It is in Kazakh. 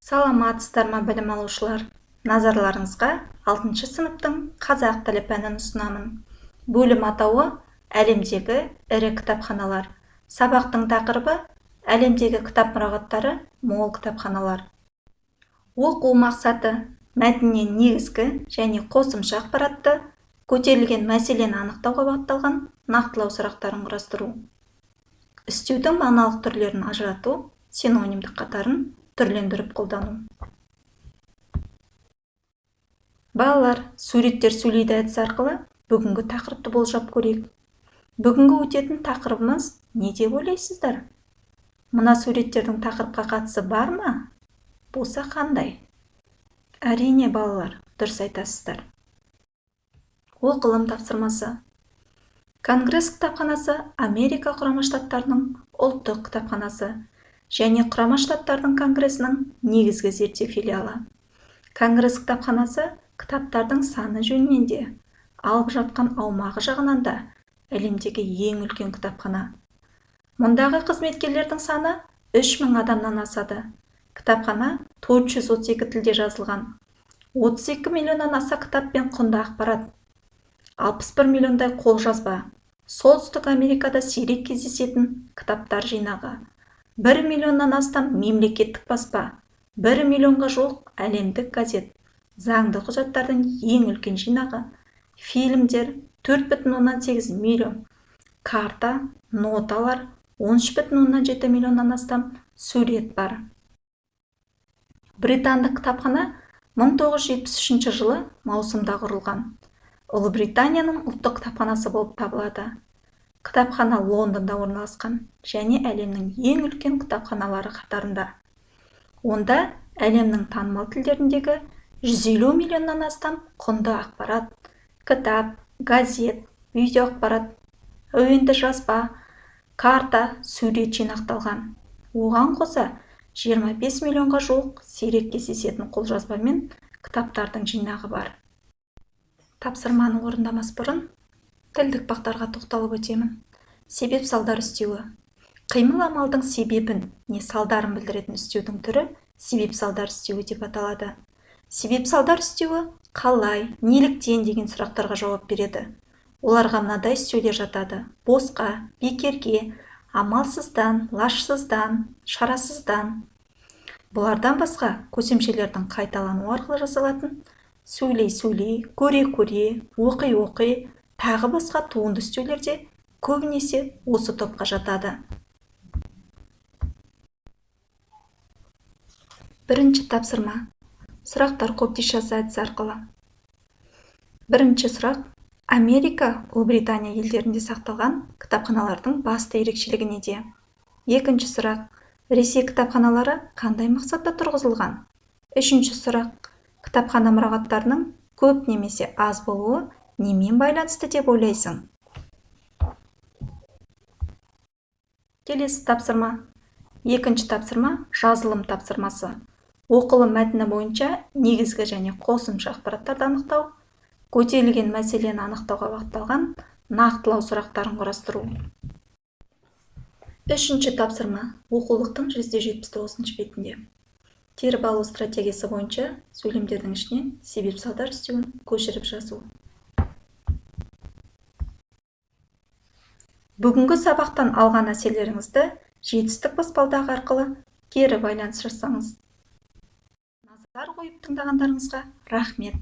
Саламатсыздар ма білім алушылар? Назарларыңызға 6 сыныптың қазақ тілі пәнін ұсынамын. Бөлім атауы әлемдегі ірі кітапханалар. Сабақтың тақырыбы әлемдегі кітап мұрағаттары мол кітапханалар. Оқу мақсаты мәтіннен негізгі және қосымша ақпаратты, көтерілген мәселені анықтауға бағытталған нақтылау сұрақтарын құрастыру. Үстеудің мағыналық түрлерін ажырату, синонимдік қатарын түрлендіріп қолдану. Балалар, суреттер сөйлейді әдісі арқылы бүгінгі тақырыпты болжап көрейік. Бүгінгі өтетін тақырыбымыз не деп ойлайсыздар? Мына суреттердің тақырыпқа қатысы бар ма? Болса қандай? Әрине балалар, дұрыс айтасыздар. Оқылым тапсырмасы. Конгресс кітапханасы Америка Құрама Штаттарының ұлттық кітапханасы және Құрама Штаттардың Конгресінің негізгі зерттеу филиалы. Конгресс кітапханасы кітаптардың саны жөнінен де, алып жатқан аумағы жағынан да әлемдегі ең үлкен кітапхана. Мұндағы қызметкерлердің саны 3000 адамнан асады. Кітапхана 432 тілде жазылған. 32 миллионнан аса кітап пен құнды ақпарат. 61 миллиондай қолжазба. Солтүстік Америкада сирек кездесетін кітаптар жинағы. 1 миллионнан астам мемлекеттік баспа. 1 миллионға жуық әлемдік газет. Заңды құжаттардың ең үлкен жинағы. Фильмдер 4,8 миллион. Карта, ноталар 13,7 миллионнан астам сурет бар. Британдық кітапхана 1973 жылы маусымда құрылған. Ұлыбританияның ұлттық кітапханасы болып табылады. Кітапхана Лондонда орналасқан және әлемнің ең үлкен кітапханалары қатарында. Онда әлемнің танымал тілдеріндегі 150 миллионнан астам құнды ақпарат, кітап, газет, видео ақпарат, әуенді жазба, карта, сурет жинақталған. Оған қоса 25 миллионға жуық сирек кездесетін қолжазба мен кітаптардың жинағы бар. Тапсырманы орындамас бұрын тілдік бақтарға тоқталып өтемін. Себеп салдар үстеуі. Қимыл амалдың себебін не салдарын білдіретін үстеудің түрі себеп салдар үстеуі деп аталады. Себеп салдар үстеуі қалай, неліктен деген сұрақтарға жауап береді. Оларға мынадай үстеулер жатады: босқа, бекерге, амалсыздан, лажсыздан, шарасыздан. Бұлардан басқа көсемшелердің қайталану арқылы жасалатын сөйлей, көре, оқи, тағы басқа туынды үстеулерде көбінесе осы топқа жатады. Бірінші тапсырма. Сұрақтар қобдишасы әдісі арқылы. Бірінші сұрақ. Америка, Ұлыбритания елдерінде сақталған кітапханалардың басты ерекшелігі неде? Екінші сұрақ. Ресей кітапханалары қандай мақсатта тұрғызылған? Үшінші сұрақ. Кітапхана мұрағаттарының көп немесе аз болуы немен байланысты деп ойлайсың? Келесі тапсырма. Екінші тапсырма жазылым тапсырмасы. Оқылым мәтіні бойынша негізгі және қосымша ақпараттарды анықтау, көтерілген мәселені анықтауға бағытталған нақтылау сұрақтарын құрастыру. Үшінші тапсырма. Оқулықтың 179 бетінде. Теріп алу стратегиясы бойынша сөйлемдердің ішінен себеп салдар үстеуін көшіріп жазу. Бүгінгі сабақтан алған әсерлеріңізді жетістік баспалдағы арқылы кері байланыс жасаңыз. Назар қойып тыңдағандарыңызға рахмет.